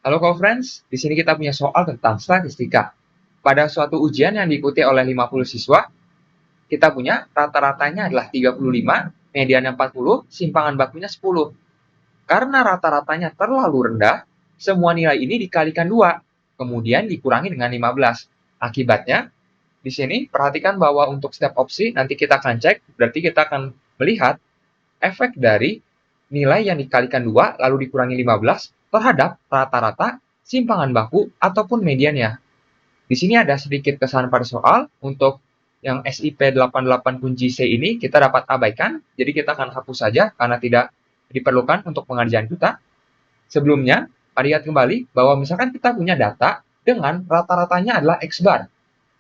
Halo co-friends, di sini kita punya soal tentang statistika. Pada suatu ujian yang diikuti oleh 50 siswa, kita punya rata-ratanya adalah 35, mediannya 40, simpangan bakunya 10. Karena rata-ratanya terlalu rendah, semua nilai ini dikalikan 2, kemudian dikurangi dengan 15. Akibatnya, di sini perhatikan bahwa untuk setiap opsi nanti kita akan cek, berarti kita akan melihat efek dari nilai yang dikalikan 2 lalu dikurangi 15 terhadap rata-rata simpangan baku ataupun mediannya. Di sini ada sedikit kesalahan pada soal. Untuk yang SIP 88 kunci C ini kita dapat abaikan, jadi kita akan hapus saja karena tidak diperlukan untuk pengerjaan kita. Sebelumnya, lihat kembali bahwa misalkan kita punya data dengan rata-ratanya adalah X bar,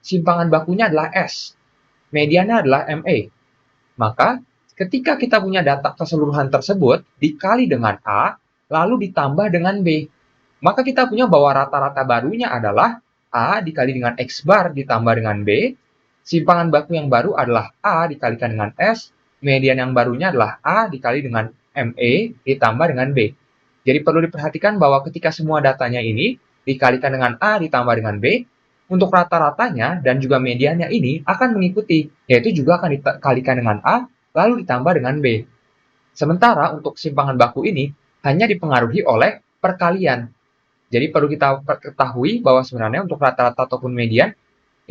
simpangan bakunya adalah S, mediannya adalah MA. Maka ketika kita punya data keseluruhan tersebut dikali dengan A, lalu ditambah dengan B, maka kita punya bahwa rata-rata barunya adalah A dikali dengan X bar ditambah dengan B, simpangan baku yang baru adalah A dikalikan dengan S, median yang barunya adalah A dikali dengan ME ditambah dengan B. Jadi perlu diperhatikan bahwa ketika semua datanya ini dikalikan dengan A ditambah dengan B, untuk rata-ratanya dan juga mediannya ini akan mengikuti, yaitu juga akan dikalikan dengan A, lalu ditambah dengan B. Sementara untuk simpangan baku ini hanya dipengaruhi oleh perkalian. Jadi perlu kita ketahui bahwa sebenarnya untuk rata-rata ataupun median,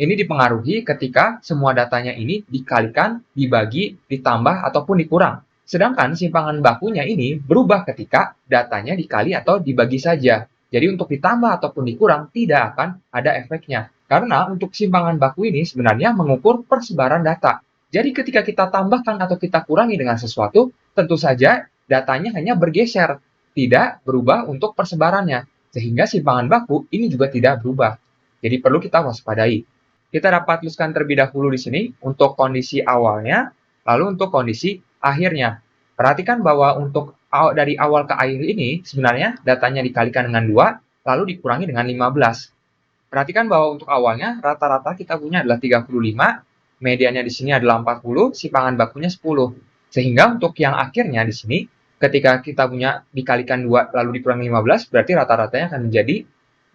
ini dipengaruhi ketika semua datanya ini dikalikan, dibagi, ditambah, ataupun dikurang. Sedangkan simpangan bakunya ini berubah ketika datanya dikali atau dibagi saja. Jadi untuk ditambah ataupun dikurang tidak akan ada efeknya. Karena untuk simpangan baku ini sebenarnya mengukur persebaran data. Jadi ketika kita tambahkan atau kita kurangi dengan sesuatu, tentu saja datanya hanya bergeser, tidak berubah untuk persebarannya. Sehingga simpangan baku ini juga tidak berubah. Jadi perlu kita waspadai. Kita dapat tuliskan terlebih dahulu di sini untuk kondisi awalnya, lalu untuk kondisi akhirnya. Perhatikan bahwa untuk dari awal ke akhir ini, sebenarnya datanya dikalikan dengan 2, lalu dikurangi dengan 15. Perhatikan bahwa untuk awalnya, rata-rata kita punya adalah 35, mediannya di sini adalah 40, simpangan bakunya 10. Sehingga untuk yang akhirnya di sini, ketika kita punya dikalikan 2, lalu dikurangi 15, berarti rata-ratanya akan menjadi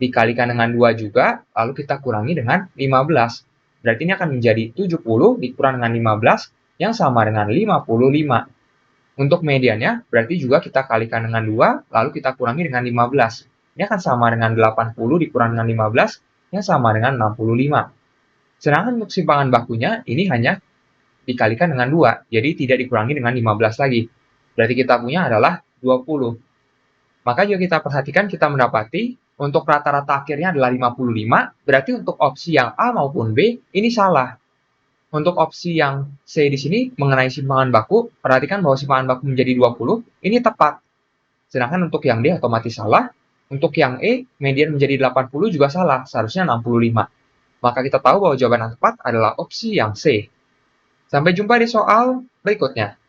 dikalikan dengan 2 juga, lalu kita kurangi dengan 15. Berarti ini akan menjadi 70 dikurang dengan 15, yang sama dengan 55. Untuk mediannya, berarti juga kita kalikan dengan 2, lalu kita kurangi dengan 15. Ini akan sama dengan 80 dikurang dengan 15, yang sama dengan 65. Sedangkan untuk simpangan bakunya, ini hanya dikalikan dengan 2, jadi tidak dikurangi dengan 15 lagi. Berarti kita punya adalah 20. Maka juga kita perhatikan, kita mendapati untuk rata-rata akhirnya adalah 55, berarti untuk opsi yang A maupun B ini salah. Untuk opsi yang C di sini mengenai simpangan baku, perhatikan bahwa simpangan baku menjadi 20, ini tepat. Sedangkan untuk yang D otomatis salah. Untuk yang E, median menjadi 80 juga salah, seharusnya 65. Maka kita tahu bahwa jawaban yang tepat adalah opsi yang C. Sampai jumpa di soal berikutnya.